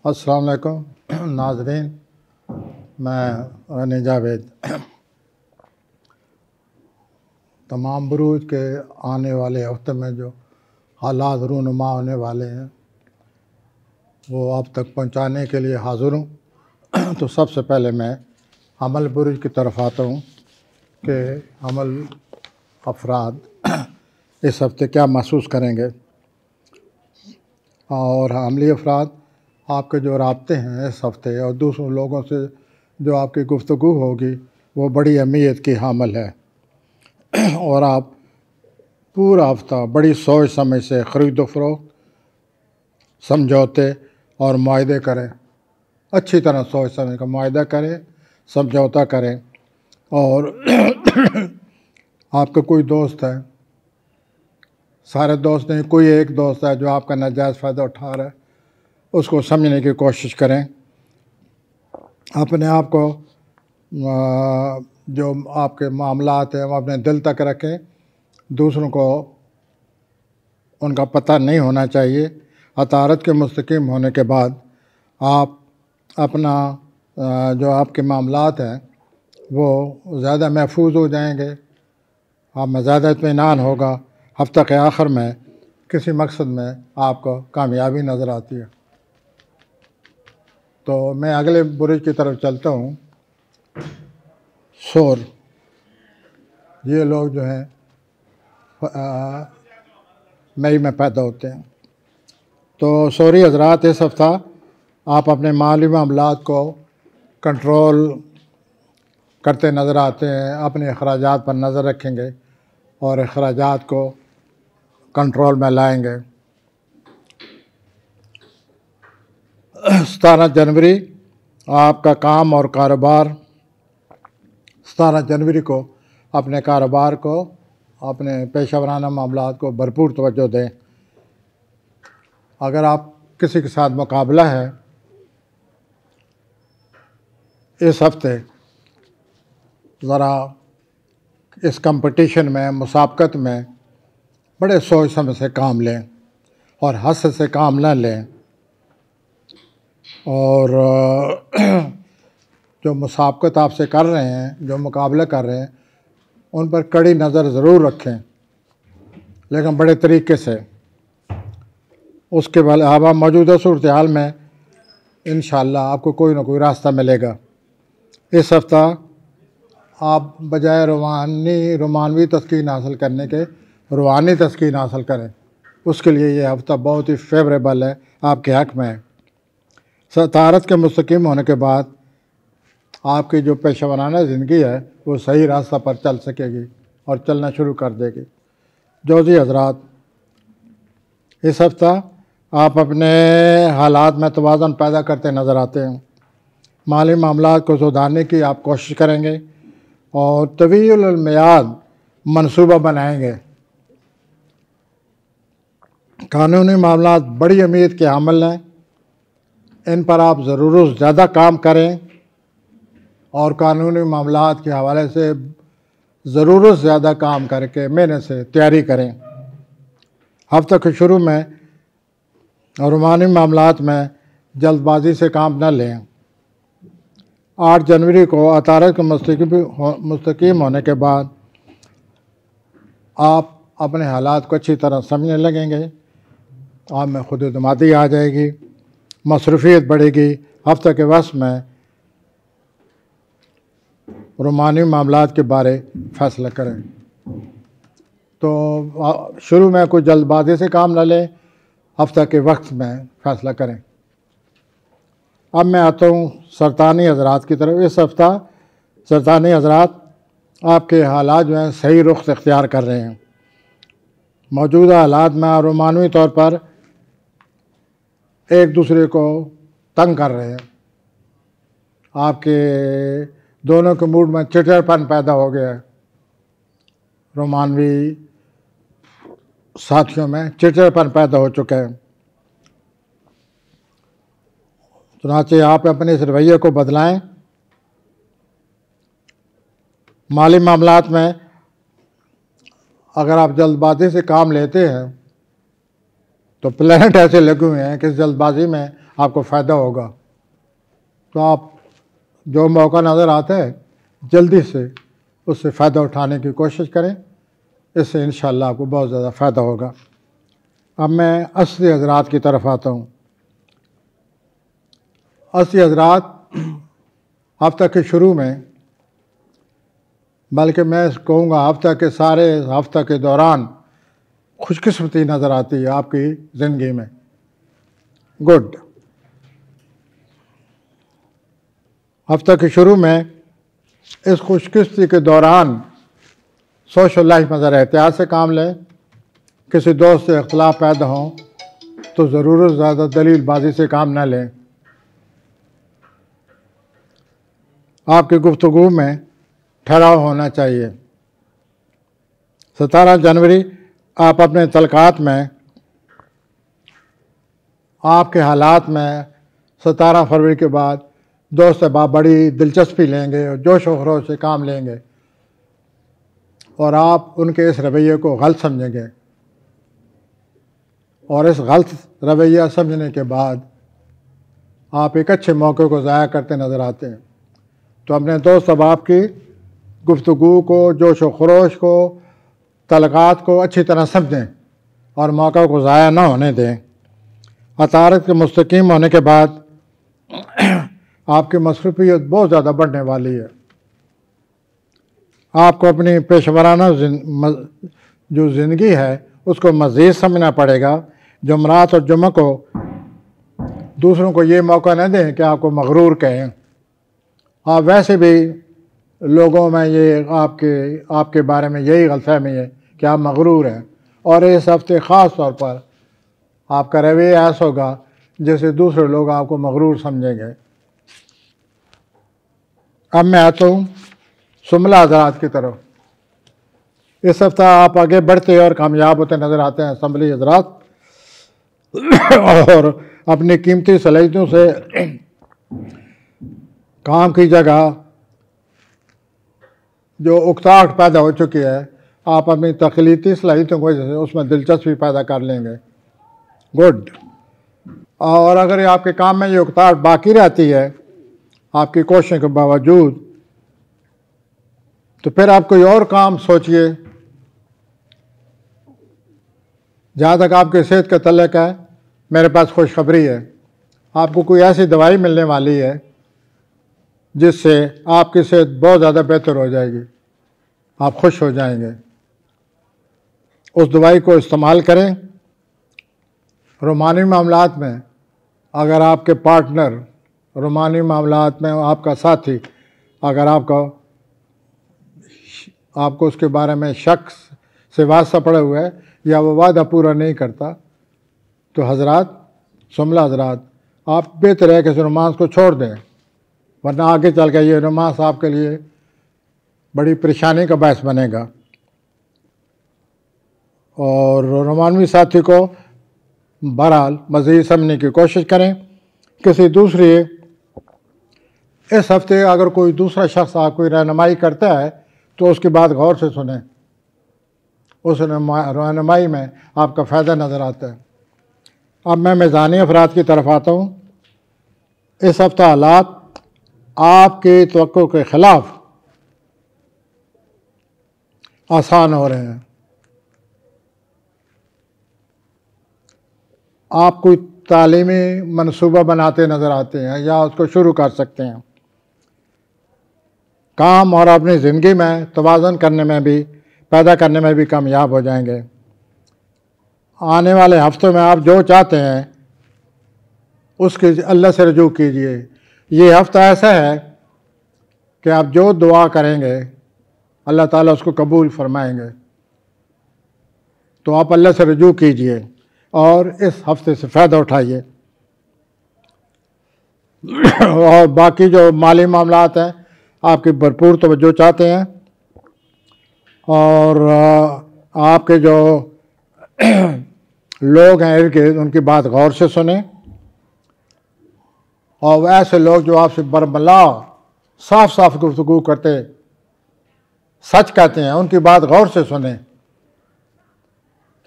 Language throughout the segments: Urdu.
السلام علیکم ناظرین، میں غنی جاوید۔ تمام بروج کے آنے والے ہفتے میں جو حالات رونما ہونے والے ہیں وہ آپ تک پہنچانے کے لیے حاضر ہوں۔ تو سب سے پہلے میں عمل بروج کی طرف آتا ہوں کہ عمل افراد اس ہفتے کیا محسوس کریں گے، اور عملی افراد آپ کے جو رابطے ہیں اس ہفتے اور دوسروں لوگوں سے جو آپ کی گفتگو ہوگی وہ بڑی اہمیت کی حامل ہے، اور آپ پورا ہفتہ بڑی سوچ سمجھ سے خرید و فروخت، سمجھوتے اور معاہدے کریں۔ اچھی طرح سوچ سمجھ کر معاہدہ کریں، سمجھوتا کریں۔ اور آپ کا کوئی دوست ہے، سارے دوست نہیں، کوئی ایک دوست ہے جو آپ کا ناجائز فائدہ اٹھا رہا ہے، اس کو سمجھنے کی کوشش کریں۔ اپنے آپ کو جو آپ کے معاملات ہیں وہ اپنے دل تک رکھیں، دوسروں کو ان کا پتہ نہیں ہونا چاہیے۔ اطاعت کے مستقیم ہونے کے بعد آپ اپنا جو آپ کے معاملات ہیں وہ زیادہ محفوظ ہو جائیں گے، آپ میں زیادہ اطمینان ہوگا۔ ہفتہ کے آخر میں کسی مقصد میں آپ کو کامیابی نظر آتی ہے۔ تو میں اگلے برج کی طرف چلتا ہوں۔ سور، یہ لوگ جو ہیں مئی میں پیدا ہوتے ہیں۔ تو سوری حضرات، اس ہفتہ آپ اپنے مالی معاملات کو کنٹرول کرتے نظر آتے ہیں، اپنے اخراجات پر نظر رکھیں گے اور اخراجات کو کنٹرول میں لائیں گے۔ 17 جنوری آپ کا کام اور کاروبار، 17 جنوری کو اپنے کاروبار کو، اپنے پیشہ ورانہ معاملات کو بھرپور توجہ دیں۔ اگر آپ کسی کے ساتھ مقابلہ ہے اس ہفتے، ذرا اس کمپٹیشن میں، مسابقت میں بڑے سوچ سمجھ سے کام لیں اور حسد سے کام نہ لیں، اور جو مسابقت آپ سے کر رہے ہیں، جو مقابلہ کر رہے ہیں، ان پر کڑی نظر ضرور رکھیں، لیکن بڑے طریقے سے۔ اس کے علاوہ موجودہ صورتحال میں انشاءاللہ آپ کو کوئی نہ کوئی راستہ ملے گا۔ اس ہفتہ آپ بجائے رومانوی تسکین حاصل کرنے کے روحانی تسکین حاصل کریں، اس کے لیے یہ ہفتہ بہت ہی فیوریبل ہے، آپ کے حق میں ہے۔ اطاعت کے مستقیم ہونے کے بعد آپ کی جو پیشہ ورانہ زندگی ہے وہ صحیح راستہ پر چل سکے گی اور چلنا شروع کر دے گی۔ جوزی حضرات، اس ہفتہ آپ اپنے حالات میں توازن پیدا کرتے نظر آتے ہیں، مالی معاملات کو سدھارنے کی آپ کوشش کریں گے اور طویل المیعاد منصوبہ بنائیں گے۔ قانونی معاملات بڑی اہمیت کے حامل ہیں، ان پر آپ ضرورت زیادہ کام کریں اور قانونی معاملات کے حوالے سے ضرورت زیادہ کام کر کے محنت سے تیاری کریں۔ ہفتہ کے شروع میں روحانی معاملات میں جلد بازی سے کام نہ لیں۔ 8 جنوری کو اطاعت کے مستقیم ہونے کے بعد آپ اپنے حالات کو اچھی طرح سمجھنے لگیں گے، آپ میں خود اعتمادی آ جائے گی، مصروفیت بڑھے گی۔ ہفتہ کے وسط میں روحانی معاملات کے بارے فیصلہ کریں۔ تو شروع میں کوئی جلد بازی سے کام نہ لیں، ہفتہ کے وقت میں فیصلہ کریں۔ اب میں آتا ہوں سرطانی حضرات کی طرف۔ اس ہفتہ سرطانی حضرات، آپ کے حالات جو ہیں صحیح رخ اختیار کر رہے ہیں۔ موجودہ حالات میں رومانوی طور پر ایک دوسرے کو تنگ کر رہے ہیں، آپ کے دونوں کے موڈ میں چڑچڑپن پیدا ہو گیا ہے، رومانوی ساتھیوں میں چڑچڑپن پیدا ہو چکا ہے۔ چنانچہ آپ اپنے اس رویے کو بدلائیں۔ مالی معاملات میں اگر آپ جلد بازی سے کام لیتے ہیں تو پلانٹ ایسے لگے ہوئے ہیں کہ اس جلد بازی میں آپ کو فائدہ ہوگا۔ تو آپ جو موقع نظر آتا ہے جلدی سے اس سے فائدہ اٹھانے کی کوشش کریں، اس سے انشاءاللہ آپ کو بہت زیادہ فائدہ ہوگا۔ اب میں اصلی حضرات کی طرف آتا ہوں۔ اصلی حضرات ہفتہ کے شروع میں، بلکہ میں کہوں گا ہفتہ کے سارے ہفتہ کے دوران خوش قسمتی نظر آتی ہے آپ کی زندگی میں۔ گڈ۔ ہفتہ کے شروع میں اس خوش قسمتی کے دوران سوشل لائف میں ذرا احتیاط سے کام لیں۔ کسی دوست سے اختلاف پیدا ہوں تو ضرورت زیادہ دلیل بازی سے کام نہ لیں۔ آپ کی گفتگو میں ٹھہراؤ ہونا چاہیے۔ 17 جنوری آپ اپنے تعلقات میں، آپ کے حالات میں 17 فروری کے بعد دوست احباب بڑی دلچسپی لیں گے اور جوش و خروش سے کام لیں گے، اور آپ ان کے اس رویے کو غلط سمجھیں گے، اور اس غلط رویہ سمجھنے کے بعد آپ ایک اچھے موقع کو ضائع کرتے نظر آتے ہیں۔ تو اپنے دوست احباب کی گفتگو کو، جوش و خروش کو، تعلقات کو اچھی طرح سمجھیں اور موقع کو ضائع نہ ہونے دیں۔ عطارد کے مستقیم ہونے کے بعد آپ کی مصروفیت بہت زیادہ بڑھنے والی ہے۔ آپ کو اپنی پیشہ ورانہ جو زندگی ہے اس کو مزید سمجھنا پڑے گا۔ جمعرات اور جمعہ کو دوسروں کو یہ موقع نہ دیں کہ آپ کو مغرور کہیں۔ آپ ویسے بھی لوگوں میں یہ آپ کے بارے میں یہی غلط فہمی ہے کہ آپ مغرور ہیں، اور اس ہفتے خاص طور پر آپ کا رویہ ایسا ہوگا جیسے دوسرے لوگ آپ کو مغرور سمجھیں گے۔ اب میں آتا ہوں شملہ حضرات کی طرف۔ اس ہفتہ آپ آگے بڑھتے اور کامیاب ہوتے نظر آتے ہیں اسمبلی حضرات، اور اپنی قیمتی صلاحیتوں سے کام کی جگہ جو اکتاہٹ پیدا ہو چکی ہے، آپ اپنی تخلیقی صلاحیتوں کی وجہ سے اس میں دلچسپی پیدا کر لیں گے۔ گڈ۔ اور اگر آپ کے کام میں یہ اکتاہٹ باقی رہتی ہے آپ کی کوششوں کے باوجود، تو پھر آپ کوئی اور کام سوچئے۔ جہاں تک آپ کی صحت کا تعلق ہے، میرے پاس خوشخبری ہے۔ آپ کو کوئی ایسی دوائی ملنے والی ہے جس سے آپ کی صحت بہت زیادہ بہتر ہو جائے گی، آپ خوش ہو جائیں گے۔ اس دوائی کو استعمال کریں۔ رومانی معاملات میں اگر آپ کے پارٹنر، رومانی معاملات میں آپ کا ساتھی، اگر آپ کو اس کے بارے میں شک سے واسطہ پڑے ہوئے ہے یا وہ وعدہ پورا نہیں کرتا، تو حضرات، شملہ حضرات، آپ بہتر ہے کہ اس رومانس کو چھوڑ دیں، ورنہ آگے چل کے یہ رومانس آپ کے لیے بڑی پریشانی کا باعث بنے گا۔ اور رومانوی ساتھی کو بہرحال مزید سمجھنے کی کوشش کریں۔ کسی دوسری، اس ہفتے اگر کوئی دوسرا شخص آپ کو رہنمائی کرتا ہے تو اس کی بات غور سے سنیں، اس رہنمائی میں آپ کا فائدہ نظر آتا ہے۔ اب میں میزانی افراد کی طرف آتا ہوں۔ اس ہفتہ حالات آپ کی توقع کے خلاف آسان ہو رہے ہیں۔ آپ کوئی تعلیمی منصوبہ بناتے نظر آتے ہیں یا اس کو شروع کر سکتے ہیں۔ کام اور اپنی زندگی میں توازن پیدا کرنے میں بھی کامیاب ہو جائیں گے۔ آنے والے ہفتوں میں آپ جو چاہتے ہیں اس کی اللہ سے رجوع کیجئے۔ یہ ہفتہ ایسا ہے کہ آپ جو دعا کریں گے اللہ تعالیٰ اس کو قبول فرمائیں گے۔ تو آپ اللہ سے رجوع کیجئے اور اس ہفتے سے فائدہ اٹھائیے۔ اور باقی جو مالی معاملات ہیں آپ کی بھرپور توجہ چاہتے ہیں، اور آپ کے جو لوگ ہیں ارد گرد ان کی بات غور سے سنیں، اور ایسے لوگ جو آپ سے برملا صاف صاف گفتگو کرتے سچ کہتے ہیں ان کی بات غور سے سنیں،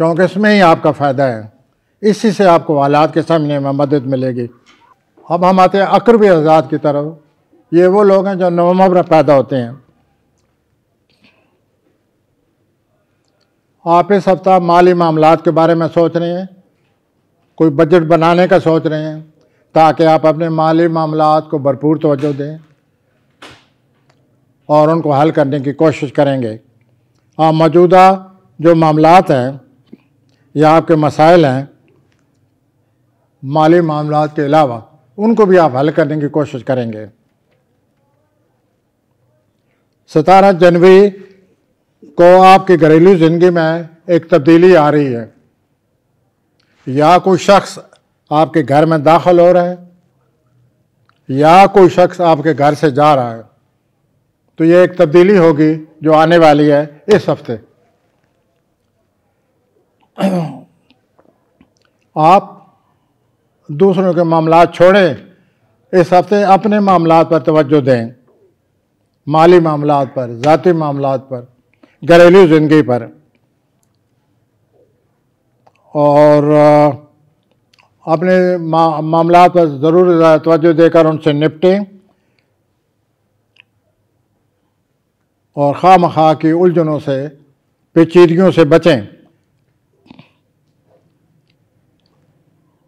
کیونکہ اس میں ہی آپ کا فائدہ ہے۔ اسی سے آپ کو حالات کے سامنے میں مدد ملے گی۔ اب ہم آتے ہیں اقربی حضرات کی طرف. یہ وہ لوگ ہیں جو نومبر میں پیدا ہوتے ہیں. آپ اس ہفتہ مالی معاملات کے بارے میں سوچ رہے ہیں, کوئی بجٹ بنانے کا سوچ رہے ہیں تاکہ آپ اپنے مالی معاملات کو بھرپور توجہ دیں اور ان کو حل کرنے کی کوشش کریں گے. آپ موجودہ جو معاملات ہیں یا آپ کے مسائل ہیں مالی معاملات کے علاوہ, ان کو بھی آپ حل کرنے کی کوشش کریں گے. 17 جنوری کو آپ کی گھریلو زندگی میں ایک تبدیلی آ رہی ہے. یا کوئی شخص آپ کے گھر میں داخل ہو رہا ہے یا کوئی شخص آپ کے گھر سے جا رہا ہے. تو یہ ایک تبدیلی ہوگی جو آنے والی ہے اس ہفتے. آپ دوسروں کے معاملات چھوڑیں, اس ہفتے اپنے معاملات پر توجہ دیں, مالی معاملات پر, ذاتی معاملات پر, گھریلو زندگی پر, اور اپنے معاملات پر ضرور توجہ دے کر ان سے نپٹیں اور خواہ مخواہ کی الجھنوں سے, پیچیدگیوں سے بچیں.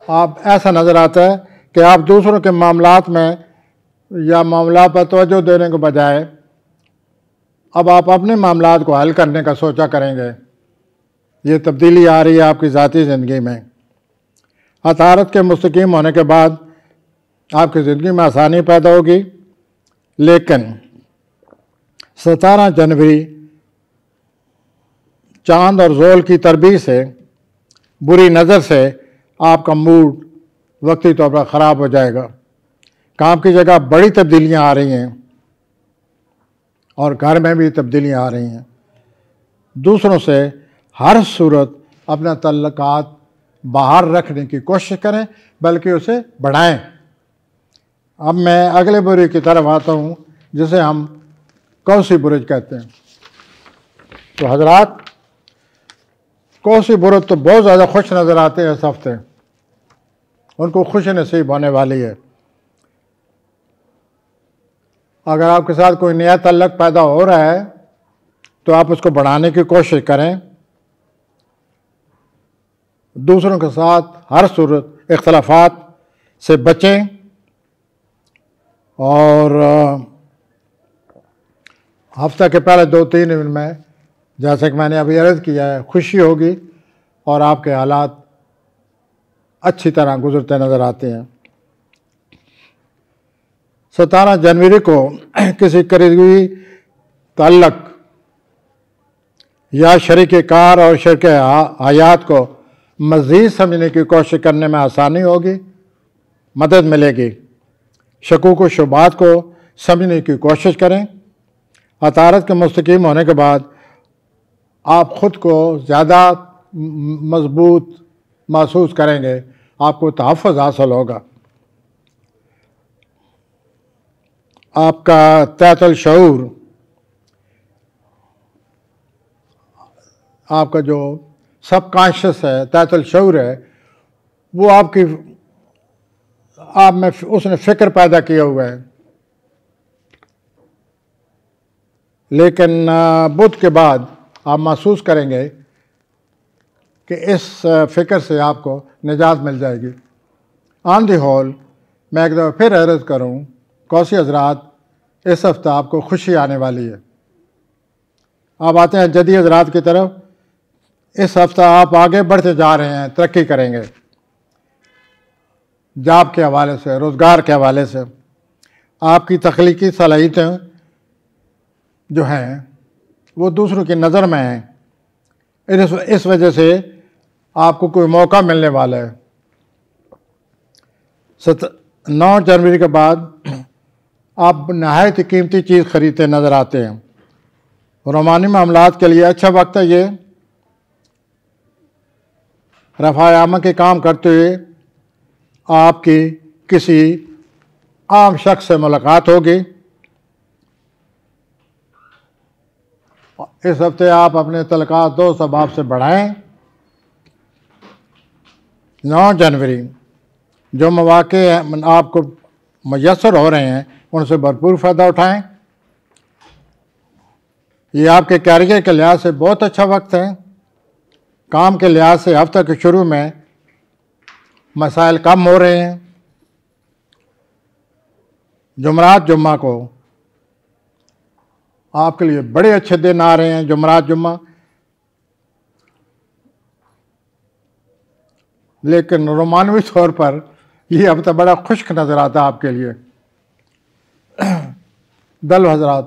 آپ ایسا نظر آتا ہے کہ آپ دوسروں کے معاملات میں یا معاملات پر توجہ دینے کے بجائے اب آپ اپنے معاملات کو حل کرنے کا سوچا کریں گے. یہ تبدیلی آ رہی ہے آپ کی ذاتی زندگی میں. عطارد کے مستقیم ہونے کے بعد آپ کی زندگی میں آسانی پیدا ہوگی, لیکن 17 جنوری چاند اور زول کی تربیت سے, بری نظر سے آپ کا موڈ وقتی طور پر خراب ہو جائے گا. کام کی جگہ بڑی تبدیلیاں آ رہی ہیں اور گھر میں بھی تبدیلیاں آ رہی ہیں. دوسروں سے ہر صورت اپنا تعلقات باہر رکھنے کی کوشش کریں بلکہ اسے بڑھائیں. اب میں اگلے برج کی طرف آتا ہوں جسے ہم کوسی برج کہتے ہیں. تو حضرات, کوسی برج تو بہت زیادہ خوش نظر آتے ہیں اس ہفتے, ان کو خوش نصیب ہونے والی ہے. اگر آپ کے ساتھ کوئی نیا تعلق پیدا ہو رہا ہے تو آپ اس کو بڑھانے کی کوشش کریں. دوسروں کے ساتھ ہر صورت اختلافات سے بچیں اور ہفتہ کے پہلے 2-3 دن میں, جیسے کہ میں نے ابھی عرض کیا ہے, خوشی ہوگی اور آپ کے حالات اچھی طرح گزرتے نظر آتے ہیں. 17 جنوری کو کسی قریبی تعلق یا شریک کار اور شریک حیات کو مزید سمجھنے کی کوشش کرنے میں آسانی ہوگی, مدد ملے گی. شکوک و شبہات کو سمجھنے کی کوشش کریں. عطارد کے مستقیم ہونے کے بعد آپ خود کو زیادہ مضبوط محسوس کریں گے, آپ کو تحفظ حاصل ہوگا. آپ کا تحت الشعور, آپ کا جو سب کانشیس ہے, تحت الشعور ہے, وہ آپ میں اس نے فکر پیدا کیا ہوا ہے. لیکن بدھ کے بعد آپ محسوس کریں گے کہ اس فکر سے آپ کو نجات مل جائے گی. آن دی ہول میں ایک دفعہ پھر عرض کروں, کوسی حضرات, اس ہفتہ آپ کو خوشی آنے والی ہے. آپ آتے ہیں جدید حضرات کی طرف. اس ہفتہ آپ آگے بڑھتے جا رہے ہیں, ترقی کریں گے جاب کے حوالے سے, روزگار کے حوالے سے. آپ کی تخلیقی صلاحیتیں جو ہیں وہ دوسروں کی نظر میں ہیں. اس وجہ سے آپ کو کوئی موقع ملنے والا ہے. 9 جنوری کے بعد آپ نہایت قیمتی چیز خریدتے نظر آتے ہیں. رومانی معاملات کے لیے اچھا وقت ہے یہ. رفع عامہ کے کام کرتے ہوئے آپ کی کسی عام شخص سے ملاقات ہوگی. اس ہفتے آپ اپنے تعلقات دوست احباب سے بڑھائیں. 9 جنوری جو مواقع آپ کو میسر ہو رہے ہیں ان سے بھرپور فائدہ اٹھائیں۔ یہ آپ کے کیریئر کے لحاظ سے بہت اچھا وقت ہے۔ کام کے لحاظ سے ہفتہ کے شروع میں مسائل کم ہو رہے ہیں۔ جمعرات جمعہ کو آپ کے لیے بڑے اچھے دن آ رہے ہیں۔ جمعرات جمعہ، لیکن رومانوی طور پر یہ ہفتہ بڑا خشک نظر آتا ہے آپ کے لیے۔ دل حضرات،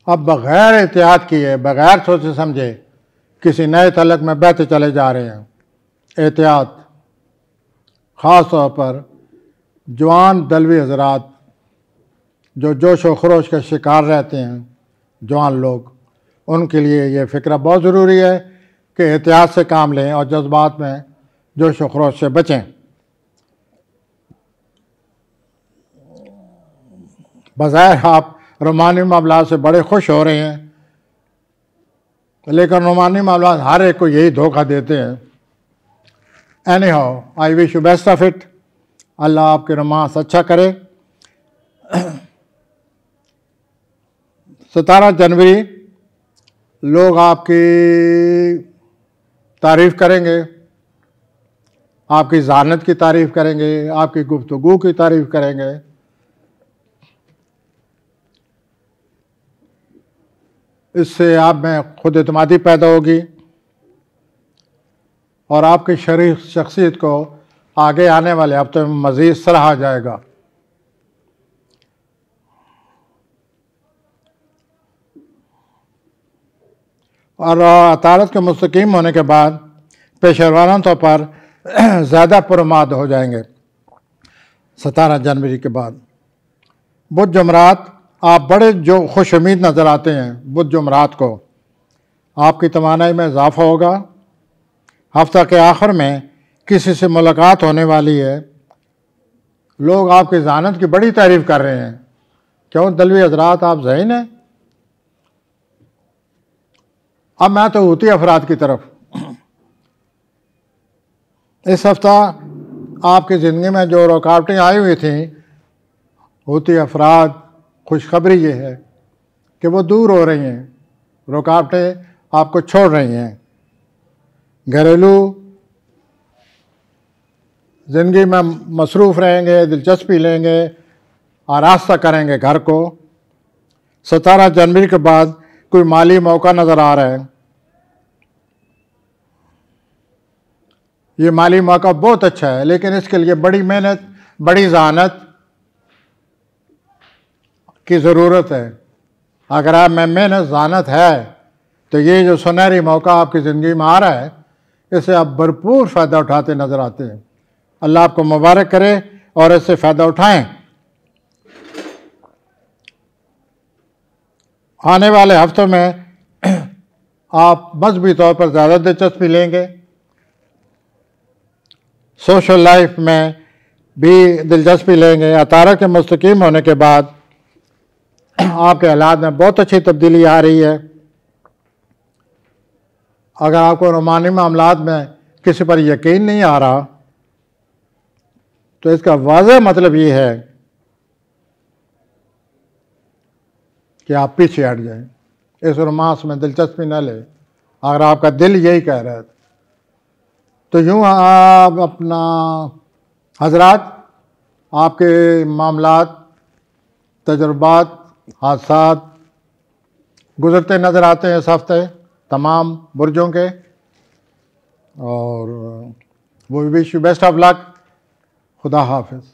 اب بغیر احتیاط کیے، بغیر سوچے سمجھے کسی نئے تعلق میں بہتے چلے جا رہے ہیں۔ احتیاط، خاص طور پر جوان دلوی حضرات جو جوش و خروش کا شکار رہتے ہیں، جوان لوگ، ان کے لیے یہ فکرہ بہت ضروری ہے کہ احتیاط سے کام لیں اور جذبات میں جوش و خروش سے بچیں۔ بظاہر آپ رومانی معاملات سے بڑے خوش ہو رہے ہیں، لیکن رومانی معاملات ہر ایک کو یہی دھوکہ دیتے ہیں۔ Anyhow, I wish you best of it. اللہ آپ کے رومانس اچھا کرے۔ 17 جنوری لوگ آپ کی تعریف کریں گے، آپ کی ذہانت کی تعریف کریں گے، آپ کی گفتگو کی تعریف کریں گے۔ اس سے آپ میں خود اعتمادی پیدا ہوگی اور آپ کی شخصیت کو آگے آنے والے ہفتوں میں مزید سراہا جائے گا۔ اور عطارد کے مستقیم ہونے کے بعد پیشہ ورانہ طور پر زیادہ پراماد ہو جائیں گے 17 جنوری کے بعد۔ بدھ جمعرات آپ بڑے جو خوش امید نظر آتے ہیں۔ بدھ جمعرات کو آپ کی توانائی میں اضافہ ہوگا۔ ہفتہ کے آخر میں کسی سے ملاقات ہونے والی ہے، لوگ آپ کی ذہانت کی بڑی تعریف کر رہے ہیں۔ کیوں دلوی حضرات، آپ ذہین ہیں؟ اب میں تو ہوتی افراد کی طرف، اس ہفتہ آپ کی زندگی میں جو رکاوٹیں آئی ہوئی تھیں، ہوتی افراد، خوشخبری یہ ہے کہ وہ دور ہو رہی ہیں، رکاوٹیں آپ کو چھوڑ رہی ہیں۔ گھریلو زندگی میں مصروف رہیں گے، دلچسپی لیں گے، آراستہ کریں گے گھر کو۔ 17 جنوری کے بعد کوئی مالی موقع نظر آ رہا ہے۔ یہ مالی موقع بہت اچھا ہے، لیکن اس کے لیے بڑی محنت، بڑی ذہانت کی ضرورت ہے۔ اگر آپ میں محنت، ذہانت ہے تو یہ جو سنہری موقع آپ کی زندگی میں آ رہا ہے، اس سے آپ بھرپور فائدہ اٹھاتے نظر آتے ہیں۔ اللہ آپ کو مبارک کرے اور اس سے فائدہ اٹھائیں۔ آنے والے ہفتوں میں آپ مذہبی طور پر زیادہ دلچسپی لیں گے، سوشل لائف میں بھی دلچسپی لیں گے۔ عطارد کے مستقیم ہونے کے بعد آپ کے حالات میں بہت اچھی تبدیلی آ رہی ہے۔ اگر آپ کو رومانی معاملات میں کسی پر یقین نہیں آ رہا تو اس کا واضح مطلب یہ ہے کہ آپ پیچھے ہٹ جائیں، اس رومانس میں دلچسپی نہ لیں۔ اگر آپ کا دل یہی کہہ رہا ہے تو یوں آپ اپنا حضرات، آپ کے معاملات، تجربات، حادثات گزرتے نظر آتے ہیں اس ہفتے تمام برجوں کے، اور وہ وش یو بیسٹ آف لک۔ خدا حافظ۔